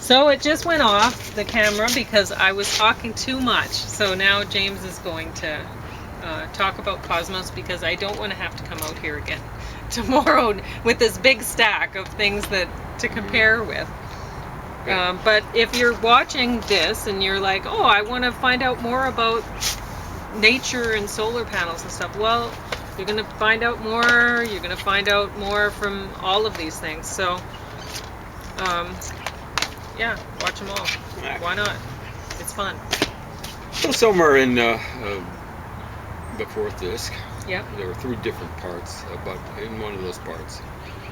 So it just went off the camera because I was talking too much. So now James is going to talk about cosmos because I don't want to have to come out here again tomorrow with this big stack of things that to compare with. But if you're watching this and you're like, oh, I want to find out more about nature and solar panels and stuff, well, you're going to find out more. You're going to find out more from all of these things. So, yeah, watch them all. Why not? It's fun. So somewhere in the fourth disc, Yeah. there were 3 different parts, but in one of those parts,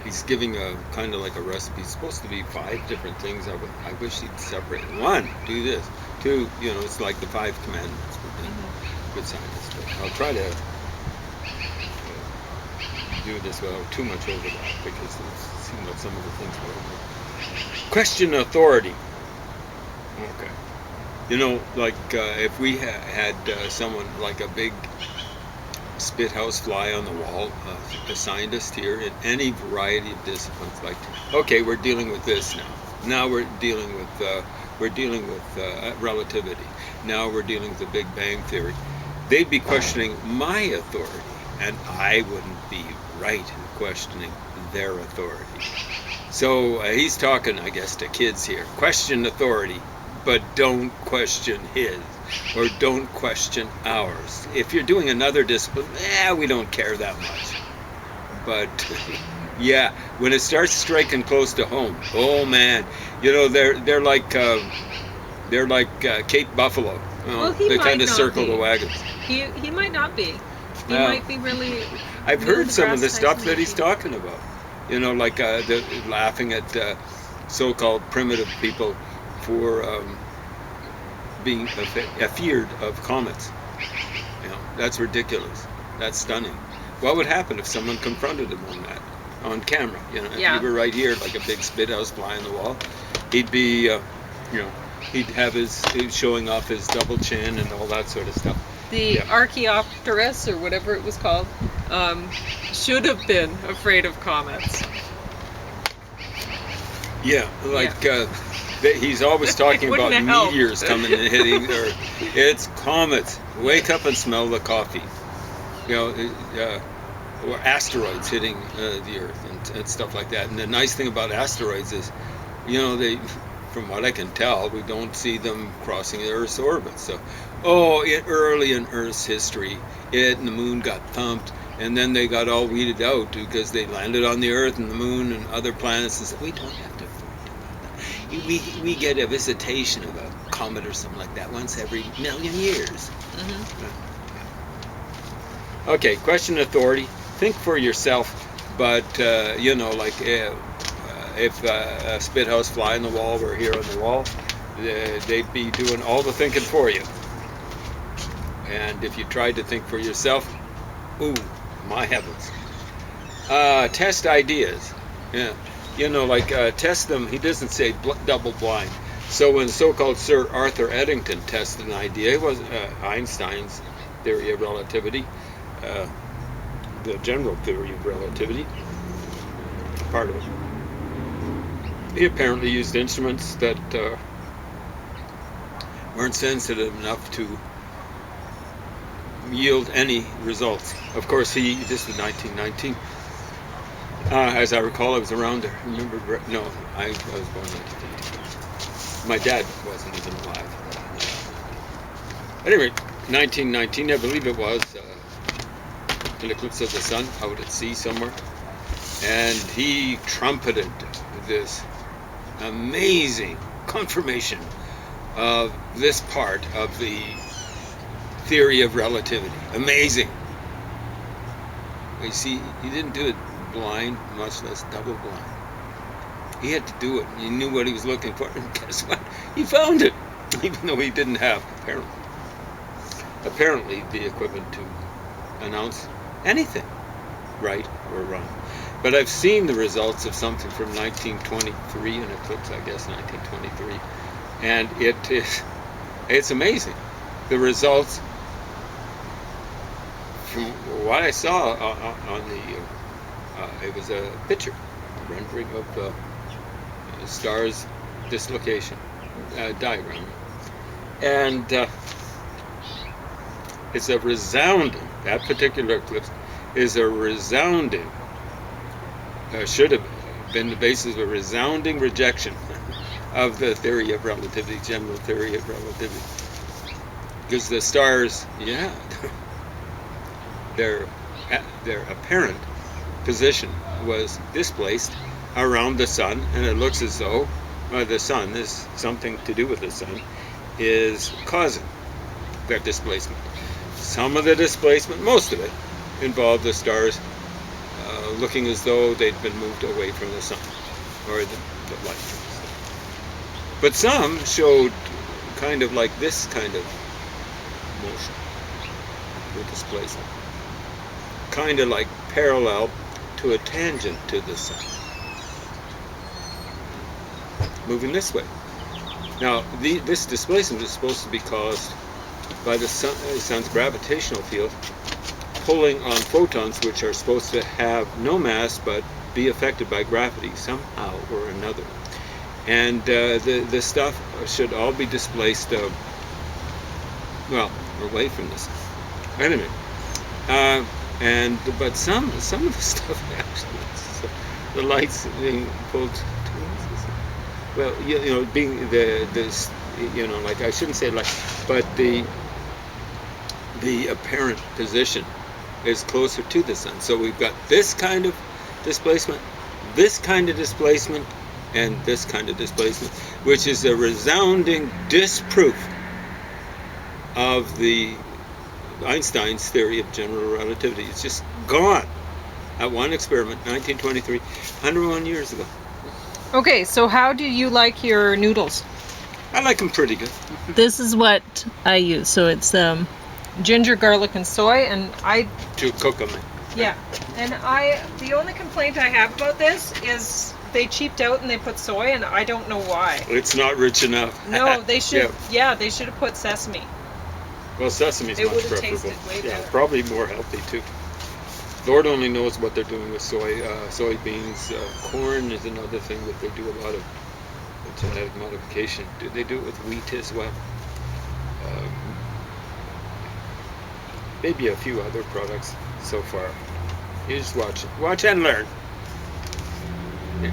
he's giving a kind of like a recipe. It's supposed to be 5 different things. I wish he'd separate. 1, do this. 2, it's like the 5 commandments for good scientists. But I'll try to do this without too much overlap because it seems like some of the things were over. Question authority. Okay. Like if we had someone like a big spit house fly on the wall, a scientist here in any variety of disciplines, like, okay, we're dealing with this now. Now we're dealing with relativity. Now we're dealing with the Big Bang Theory. They'd be questioning my authority, and I wouldn't be right in questioning their authority. So he's talking, I guess, to kids here. Question authority, but don't question his, or don't question ours. If you're doing another discipline, we don't care that much. But yeah, when it starts striking close to home, oh man, they're like Cape Buffalo. Well, he they might kind of not circle be. the wagons. He might not be. He might be really. I've Neil heard some of the deGrasse stuff Tyson that he's maybe. talking about. Like laughing at so-called primitive people for being afeared of comets. That's ridiculous. That's stunning. What would happen if someone confronted him on that, on camera? If Yeah. you were right here, like a big spit house fly on the wall, he'd be, he'd have he's showing off his double chin and all that sort of stuff. The Archaeopteryx, or whatever it was called, should have been afraid of comets. Yeah, like he's always talking about Wouldn't help. meteors coming and hitting Earth. It's comets. Wake up and smell the coffee. Or asteroids hitting the Earth and stuff like that. And the nice thing about asteroids is, they, from what I can tell, we don't see them crossing the Earth's orbit. So, early in Earth's history, it and the moon got thumped, and then they got all weeded out because they landed on the Earth and the moon and other planets and said, we don't have to worry about that. We get a visitation of a comet or something like that once every million years. Mm-hmm. Okay, question authority. Think for yourself, but like if a spit house fly on the wall were here on the wall, they'd be doing all the thinking for you. And if you tried to think for yourself, ooh, my heavens. Test ideas. Yeah, test them. He doesn't say double blind. So when so-called Sir Arthur Eddington tested an idea, it was Einstein's theory of relativity. The general theory of relativity, part of it. He apparently used instruments that weren't sensitive enough to yield any results. Of course, this was 1919. As I recall, I was around there. No, I was born in 1950. My dad wasn't even alive. Anyway, 1919, I believe it was. An eclipse of the sun out at sea somewhere, and he trumpeted this amazing confirmation of this part of the theory of relativity. Amazing. You see, he didn't do it blind, much less double blind. He had to do it. He knew what he was looking for, and guess what? He found it, even though he didn't have, apparently the equivalent to announce anything, right or wrong. But I've seen the results of something from 1923, an eclipse, I guess, 1923, and it's amazing. The results, from what I saw on it was a picture, a rendering of the stars dislocation diagram. And it's a resounding, that particular eclipse is a resounding, should have been the basis of a resounding rejection of the theory of relativity, general theory of relativity. Because the stars, yeah, their apparent position was displaced around the sun, and it looks as though the sun is something to do with the sun is causing that displacement. Some of the displacement, most of it, involved the stars looking as though they'd been moved away from the sun, or the light from the sun. But some showed kind of like this kind of motion, the displacement, kind of like parallel to a tangent to the sun, moving this way. Now, this displacement is supposed to be caused by the sun's gravitational field pulling on photons, which are supposed to have no mass but be affected by gravity somehow or another. And the stuff should all be displaced, well, away from the sun. Anyway, but some of the stuff actually, the light's being pulled towards the sun. Well, you know, being this, you know, like I shouldn't say like, but the apparent position is closer to the sun. So we've got this kind of displacement, this kind of displacement, and this kind of displacement, which is a resounding disproof of the Einstein's theory of general relativity. It's just gone at one experiment, 1923, 101 years ago. Okay, so how do you like your noodles? I like them pretty good. This is what I use. So it's ginger, garlic, and soy, and I To cook them in. yeah. And the only complaint I have about this is they cheaped out and they put soy, and I don't know why. It's not rich enough. No, they should. Yeah. Yeah, they should have put sesame. Well, sesame's It much would have preferable. tasted way Yeah, better. probably more healthy too. Lord only knows what they're doing with soybeans. Corn is another thing that they do a lot of genetic modification. Do they do it with wheat as well? Maybe a few other products so far. You just watch and learn. Yeah.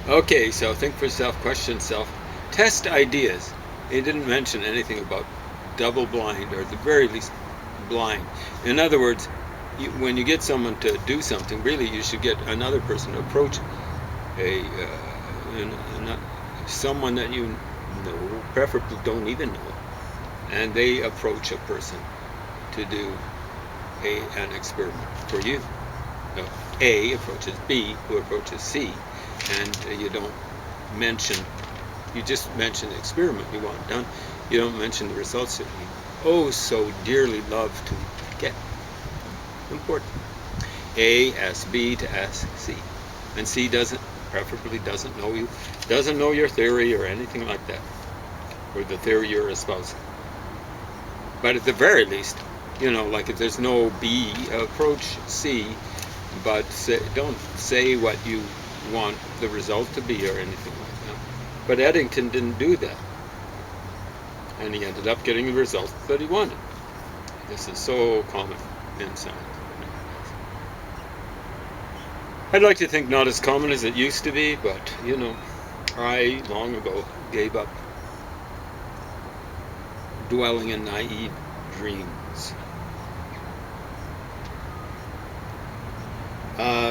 Okay, so think for self, question self, test ideas. He didn't mention anything about double blind, or at the very least blind. In other words, when you get someone to do something, really you should get another person to approach someone that you know, preferably don't even know, and they approach a person to do an experiment for you. No, A approaches B, who approaches C, and you don't mention, you just mention the experiment you want done. You don't mention the results that you oh so dearly love to get. Important. A asks B to ask C, and C preferably doesn't know you, doesn't know your theory or anything like that, or the theory you're espousing. But at the very least, you know, like if there's no B, approach C, but don't say what you want the result to be or anything like that. But Eddington didn't do that, and he ended up getting the result that he wanted. This is so common in science. I'd like to think not as common as it used to be, but, you know, I long ago gave up dwelling in naive dreams.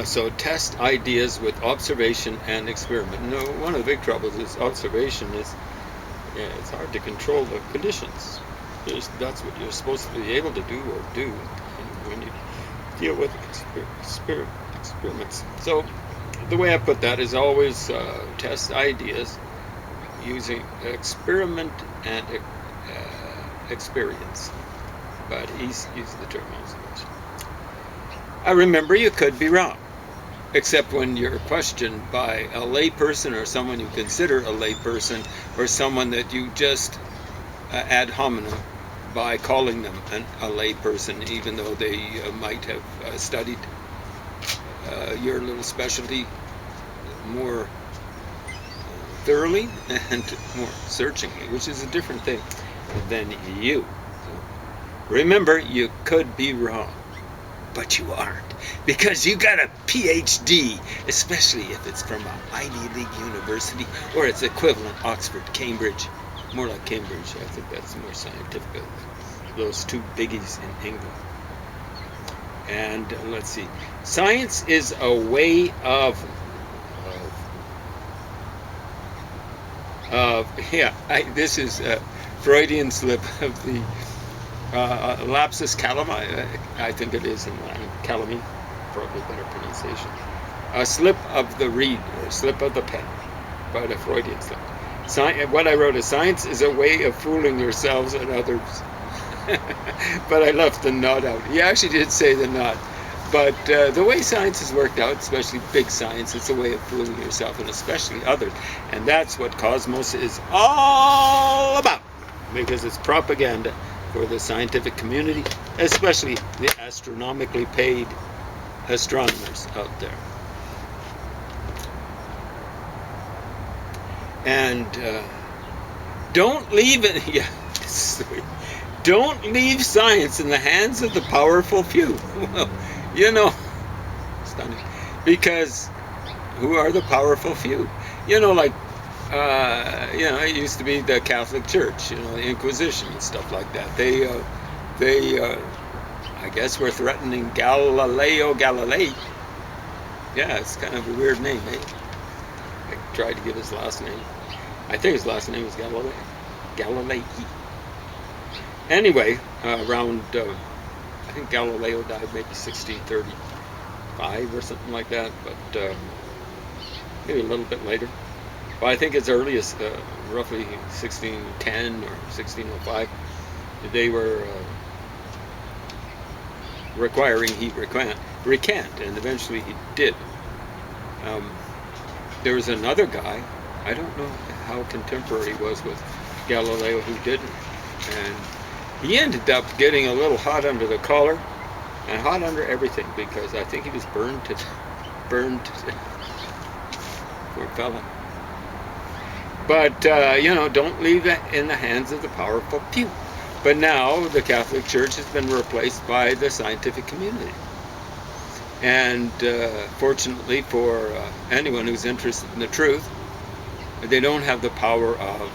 So test ideas with observation and experiment. No, one of the big troubles is observation is, it's hard to control the conditions. That's what you're supposed to be able to do or do when you deal with experiments. So the way I put that is always test ideas using experiment and experience, but he's used the term observation. I remember you could be wrong, except when you're questioned by a layperson or someone you consider a layperson, or someone that you just ad hominem by calling them a layperson, even though they might have studied your little specialty more thoroughly and more searchingly, which is a different thing than you. So remember, you could be wrong, but you aren't, because you got a PhD, especially if it's from an Ivy League university or its equivalent, Oxford, Cambridge. More like Cambridge, I think that's more scientific. Those two biggies in England. And let's see, science is a way this is a Freudian slip of the lapsus calami, I think it is in Latin, calami, probably better pronunciation. A slip of the reed, or slip of the pen, but a Freudian slip. What I wrote is, science is a way of fooling yourselves and others. But I left the not out. He actually did say the not. But the way science has worked out, especially big science, it's a way of fooling yourself and especially others. And that's what Cosmos is all about, because it's propaganda for the scientific community, especially the astronomically paid astronomers out there. And don't leave it. Yeah, don't leave science in the hands of the powerful few. Well, you know, stunning. Because who are the powerful few? You know, like, it used to be the Catholic Church, the Inquisition and stuff like that. They I guess, were threatening Galileo Galilei. Yeah, it's kind of a weird name, eh? I tried to give his last name. I think his last name was Galilei. Anyway, around, I think Galileo died maybe 1635 or something like that, but maybe a little bit later. But I think as early as roughly 1610 or 1605, they were requiring he recant, and eventually he did. There was another guy, I don't know how contemporary he was with Galileo, who didn't, and he ended up getting a little hot under the collar and hot under everything, because I think he was burned to poor fella. But don't leave it in the hands of the powerful few. But now the Catholic Church has been replaced by the scientific community. And fortunately for anyone who's interested in the truth, they don't have the power of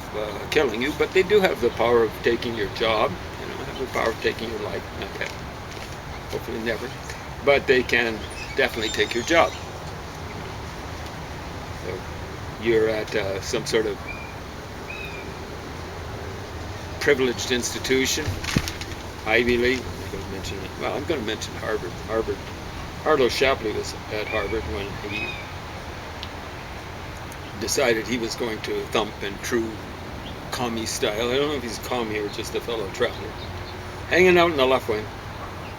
killing you, but they do have the power of taking your job, have the power of taking your life. Okay. Hopefully never. But they can definitely take your job. So you're at some sort of privileged institution, Ivy League. I'm going to mention it. Well, I'm going to mention Harvard. Arlo Shapley was at Harvard when he decided he was going to thump in true commie style. I don't know if he's a commie or just a fellow traveler. Hanging out in the left wing,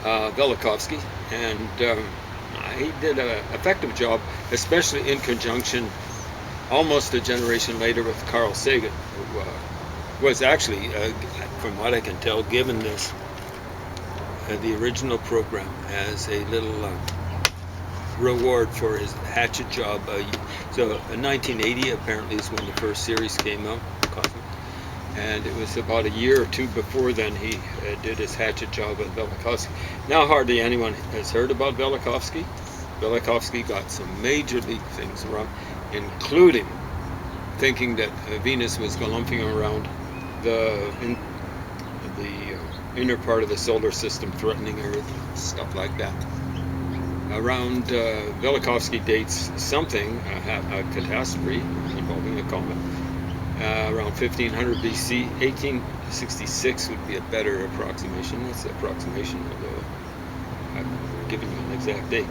Velikovsky, and he did an effective job, especially in conjunction, almost a generation later, with Carl Sagan, who was actually, from what I can tell, given this, the original program as a little reward for his hatchet job. So in 1980 apparently is when the first series came out, and it was about a year or two before then he did his hatchet job with Velikovsky. Now hardly anyone has heard about Velikovsky. Velikovsky got some major league things wrong, including thinking that Venus was galumphing around the inner part of the solar system, threatening Earth, stuff like that. Around Velikovsky dates something, a catastrophe involving a comet, around 1500 BC. 1866 would be a better approximation. That's the approximation, although I'm giving you an exact date.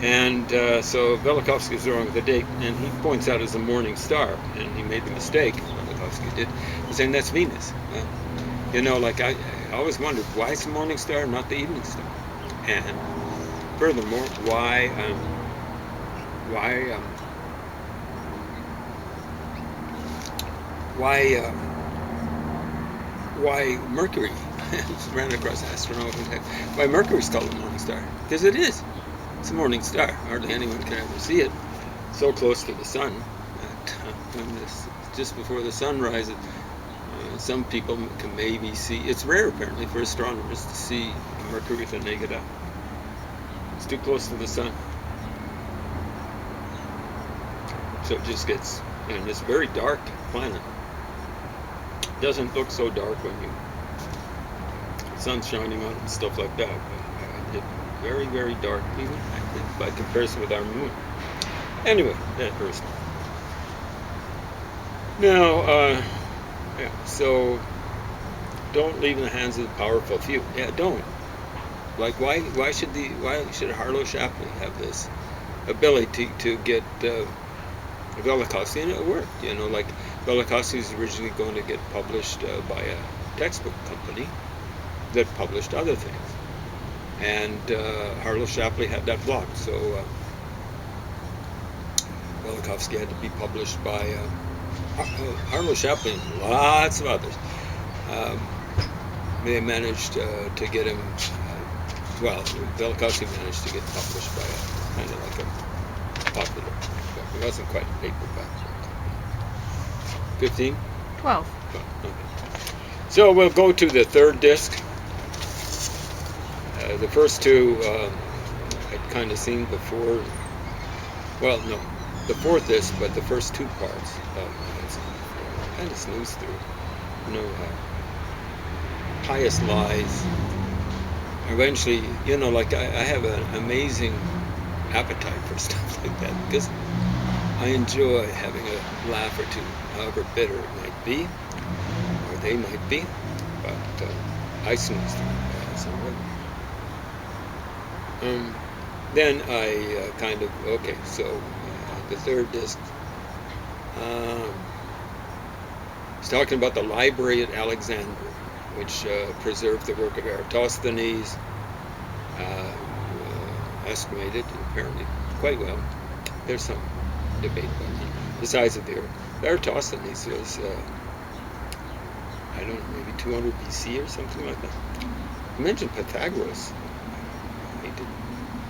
And so Velikovsky is wrong with the date, and he points out as a morning star, and he made the mistake, Velikovsky did, saying that's Venus. Like I always wondered, why is the morning star not the evening star? And furthermore, why Mercury ran across astronomical text? Why Mercury's called a morning star? Because it is. It's a morning star. Hardly anyone can ever see it. so close to the sun that just before the sun rises, some people can maybe see. It's rare apparently for astronomers to see Mercury with the naked eye. It's too close to the sun, so it just gets. And it's a very dark planet. It doesn't look so dark when the sun's shining on it and stuff like that. But it's very, very dark, even I think, by comparison with our moon. Anyway, that person. Now, yeah. So, don't leave in the hands of the powerful few. Yeah, don't. Like, why should Harlow Shapley have this ability to get Velikovsky, and it worked. Like Velikovsky was originally going to get published by a textbook company that published other things, and Harlow Shapley had that blocked. So Velikovsky had to be published by Harlow Shapley and lots of others. They managed to get him. Well, Velikovsky managed to get published by a kind of like a popular. It wasn't quite a paperback. 15? 12. Okay. So we'll go to the third disc. The first two I'd kind of seen before. Well, no, the fourth disc, but the first two parts I kind of snoozed through. Pious Lies. Eventually, like I have an amazing appetite for stuff like that because I enjoy having a laugh or two, however bitter it might be, or they might be, but I snooze through it as already. Then I so the third disc, it's talking about the library at Alexandria, which preserved the work of Eratosthenes, estimated apparently quite well. There's some debate about the size of the earth. Eratosthenes was, I don't know, maybe 200 BC or something like that. You mentioned Pythagoras.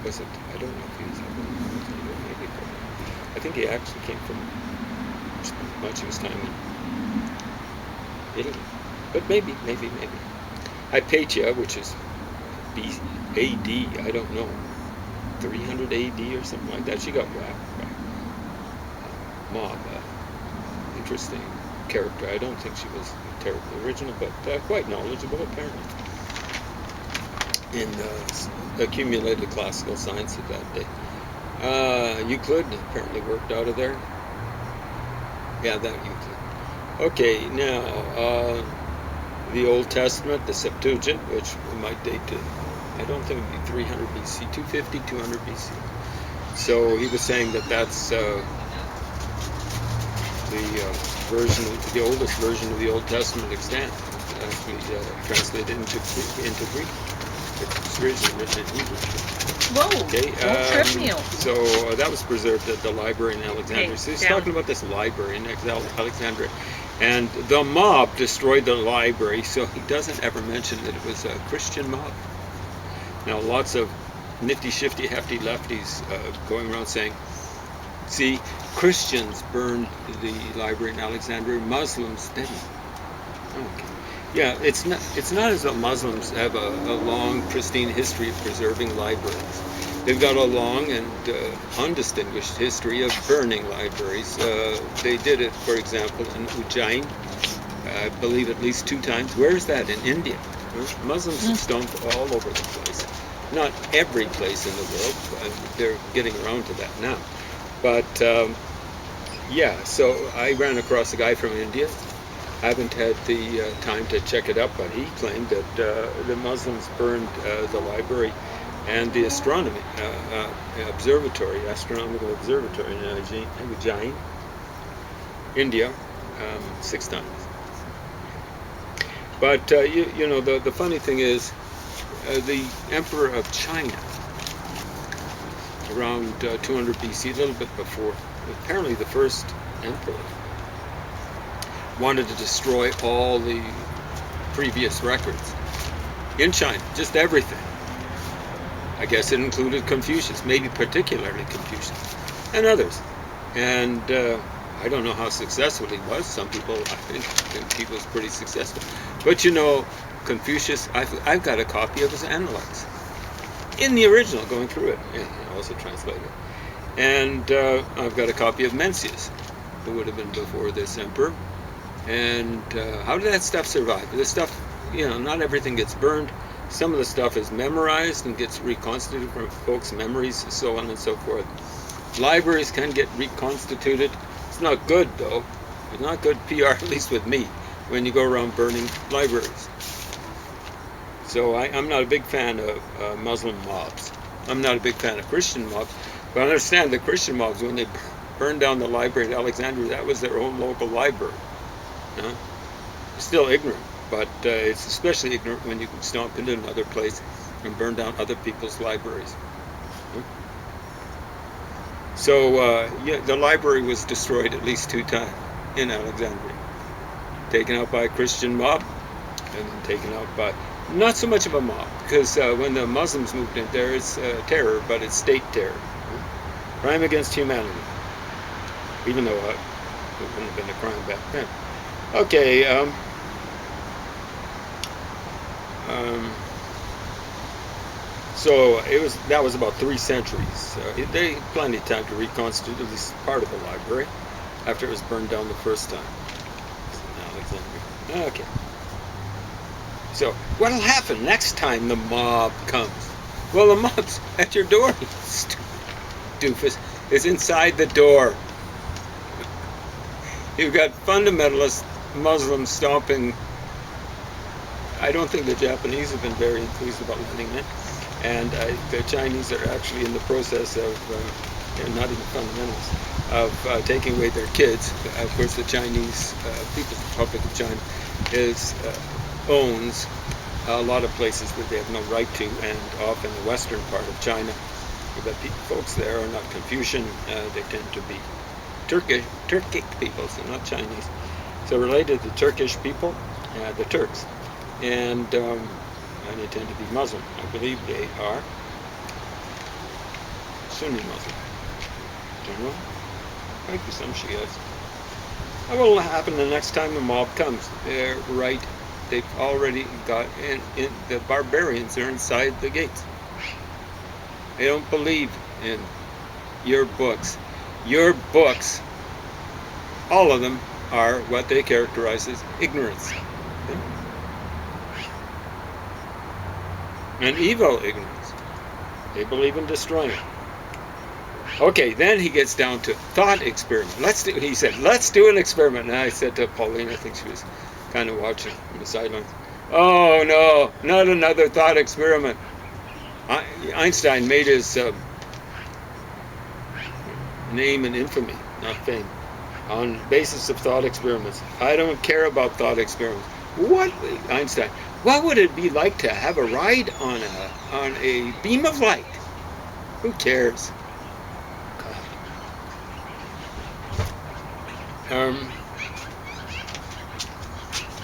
Was it? I don't know if he was maybe. I think he actually came from much of his time in Italy. But maybe. Hypatia, which is AD, I don't know, 300 AD or something like that. She got whacked by mob. Interesting character. I don't think she was terribly original, but quite knowledgeable apparently in accumulated classical science of that day. Euclid apparently worked out of there. Yeah, that Euclid. Okay, now the Old Testament, the Septuagint, which might date to, I don't think it would be 300 BC, 250, 200 BC. So he was saying that that's the oldest version of the Old Testament extant, actually translated into Greek. It's originally written in Hebrew. Whoa! Okay, Don't trip me. so that was preserved at the library in Alexandria. Hey, So he's down. talking about this library in Alexandria. And the mob destroyed the library, so he doesn't ever mention that it was a Christian mob. Now, lots of nifty, shifty, hefty lefties going around saying, see, Christians burned the library in Alexandria, Muslims didn't. Okay. Yeah, it's not as though Muslims have a long, pristine history of preserving libraries. They've got a long and undistinguished history of burning libraries. They did it, for example, in Ujjain, I believe at least 2 times. Where is that? In India. Muslims have stoned all over the place. Not every place in the world. They're getting around to that now. But, yeah, so I ran across a guy from India. I haven't had the time to check it up, but he claimed that the Muslims burned the library and the astronomical observatory in Ujjain, India, 6 times. But the funny thing is, the Emperor of China, around 200 BC, a little bit before, apparently the first emperor, wanted to destroy all the previous records in China, just everything. I guess it included Confucius, maybe particularly Confucius, and others. And I don't know how successful he was. Some people, I think he was pretty successful. But you know, Confucius, I've got a copy of his Analects in the original, going through it, and also translated. And I've got a copy of Mencius, who would have been before this emperor. And how did that stuff survive? This stuff, you know, not everything gets burned. Some of the stuff is memorized and gets reconstituted from folks' memories, so on and so forth. Libraries can get reconstituted. It's not good, though. It's not good PR, at least with me, when you go around burning libraries. So I'm not a big fan of Muslim mobs. I'm not a big fan of Christian mobs. But I understand the Christian mobs, when they burned down the library at Alexandria, that was their own local library. You know? Still ignorant, but it's especially ignorant when you can stomp into another place and burn down other people's libraries. So yeah, the library was destroyed at least 2 times in Alexandria. Taken out by a Christian mob, and then taken out by, not so much of a mob, because when the Muslims moved in there, it's terror, but it's state terror. Crime against humanity. Even though it wouldn't have been a crime back then. Okay, so that was about 3 centuries. They had plenty of time to reconstitute at least part of the library after it was burned down the first time. Alexandria. Okay. So what'll happen next time the mob comes? Well, the mob's at your door. Doofus is inside the door. You've got fundamentalist Muslims stomping. I don't think the Japanese have been very enthused about letting in. And the Chinese are actually in the process of, they're not even fundamentalists, of taking away their kids. Of course, the Chinese People's Republic of China owns a lot of places that they have no right to, and off in the western part of China, the folks there are not Confucian. They tend to be Turkic people, so not Chinese. So related to Turkish people, the Turks, and they tend to be Muslim. I believe they are Sunni Muslim. General, might be some Shiites. What will happen the next time the mob comes? They're right. They've already got in the barbarians are inside the gates. They don't believe in your books. Your books, all of them, are what they characterize as ignorance. And evil ignorance. They believe in destroying it. Okay, then he gets down to thought experiment. He said, let's do an experiment. And I said to Pauline, I think she was kind of watching from the sidelines, oh no, not another thought experiment. Einstein made his name and infamy, not fame, on basis of thought experiments. I don't care about thought experiments. What, Einstein, what would it be like to have a ride on a beam of light? Who cares?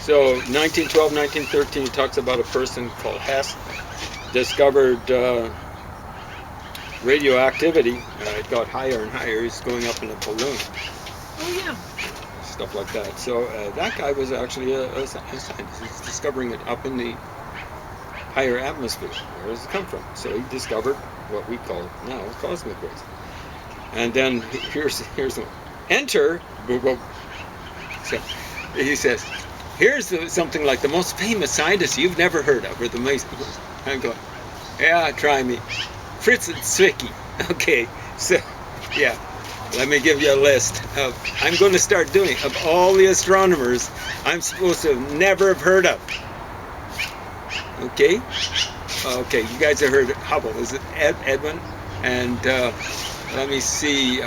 So 1912, 1913, he talks about a person called Hess, discovered radioactivity. It got higher and higher. He's going up in a balloon. Oh yeah. Stuff like that. So that guy was actually a scientist. He's discovering it up in the higher atmosphere. Where does it come from? So he discovered what we call now cosmic rays. And then here's the one. Enter. So he says, here's something like the most famous scientist you've never heard of, or the most. I'm going, yeah, try me. Fritz and Zwicky. Okay, so yeah, let me give you a list of. I'm going to start doing of all the astronomers I'm supposed to never have heard of. Okay, okay, you guys have heard of Hubble. Is it Edwin? And let me see,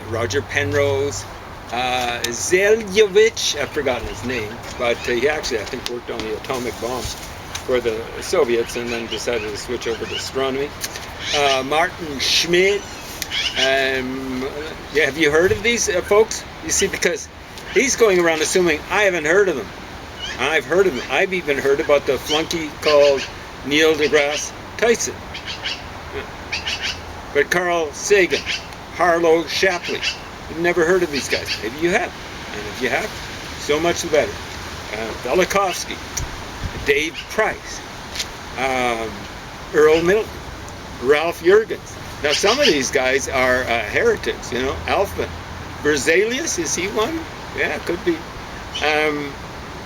Roger Penrose. Zeljevich, I've forgotten his name, but he actually, I think, worked on the atomic bombs for the Soviets and then decided to switch over to astronomy. Martin Schmidt. Have you heard of these folks? You see, because he's going around assuming I haven't heard of them. I've heard of them. I've even heard about the flunky called Neil deGrasse Tyson. But Carl Sagan, Harlow Shapley, You've never heard of these guys. Maybe you have. And if you have, so much the better. Velikovsky, Dave Price, Earl Milton, Ralph Jurgens. Now some of these guys are heretics, you know. Alpha. Berzelius, is he one? Yeah, could be.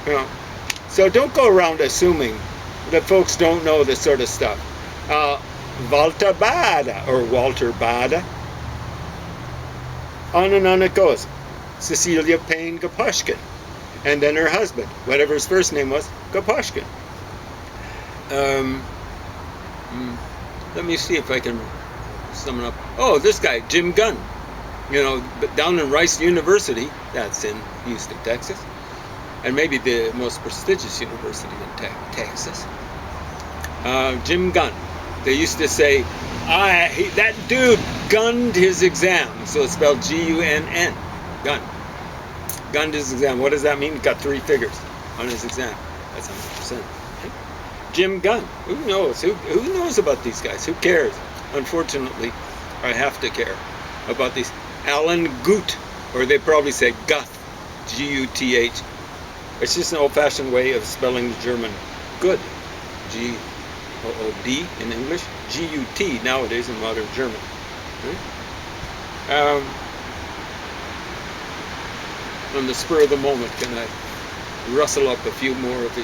You know. So don't go around assuming that folks don't know this sort of stuff. Walter Bada. On and on it goes. Cecilia Payne Gaposchkin. And then her husband, whatever his first name was, Gaposchkin. Let me see if I can sum it up. Oh, this guy, Jim Gunn. You know, down in Rice University, that's in Houston, Texas. And maybe the most prestigious university in Texas. Jim Gunn. They used to say, that dude gunned his exam. So it's spelled G-U-N-N. Gun. Gunned his exam. What does that mean? He got 3 figures on his exam. That's 100%. Jim Gunn. Who knows? Who knows about these guys? Who cares? Unfortunately, I have to care about these. Alan Guth, or they probably say Guth, G-U-T-H. It's just an old-fashioned way of spelling the German good, G-O-O-D in English, G-U-T nowadays in modern German. Right? On the spur of the moment, can I rustle up a few more of the,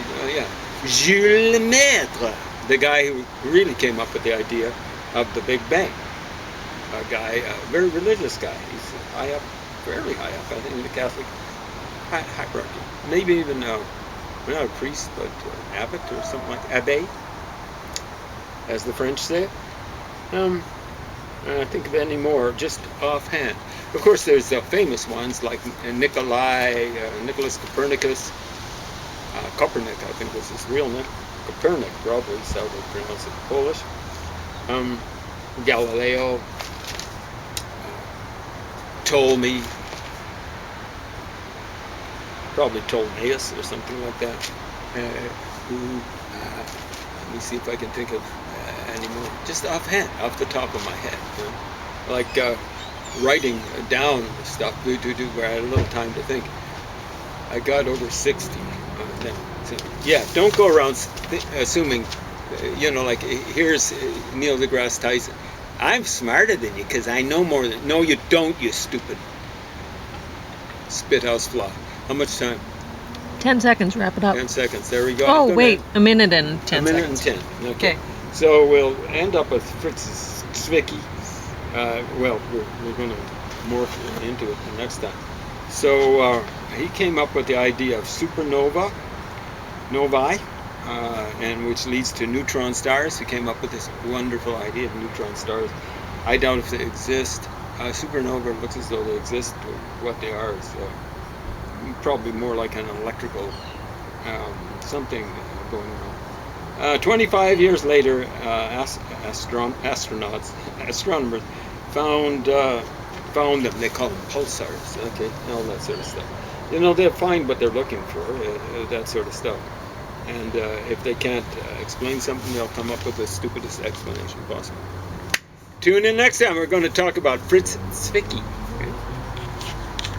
Jules Lemaitre, the guy who really came up with the idea of the Big Bang. A guy, a very religious guy. He's high up, fairly high up, I think, in the Catholic hierarchy. Maybe even, not a priest, but abbot or something like that. Abbé, as the French say it. I think of any more, just offhand. Of course, there's famous ones like Nicholas Copernicus. Copernic, I think was his real name. Copernic, probably, is how they pronounce it in Polish. Galileo, Ptolemy, probably Ptolemaeus or something like that. Let me see if I can think of any more. Just offhand, off the top of my head. You know? Like writing down stuff, where I had a little time to think. I got over 60. Yeah, don't go around assuming, like here's Neil deGrasse Tyson. I'm smarter than you because I know more than... No, you don't, you stupid spithouse fly. How much time? 10 seconds, wrap it up. 10 seconds, there we go. Oh, wait, a minute and 10 seconds. A minute and 10, okay. So we'll end up with Fritz Zwicky. We're going to morph into it the next time. So he came up with the idea of novae, and which leads to neutron stars. He came up with this wonderful idea of neutron stars. I doubt if they exist. Supernova looks as though they exist. What they are is probably more like an electrical something going on. 25 years later, astronomers found them. They call them pulsars, okay, all that sort of stuff. They'll find what they're looking for, that sort of stuff. And if they can't explain something, they'll come up with the stupidest explanation possible. Tune in next time. We're going to talk about Fritz Zwicky.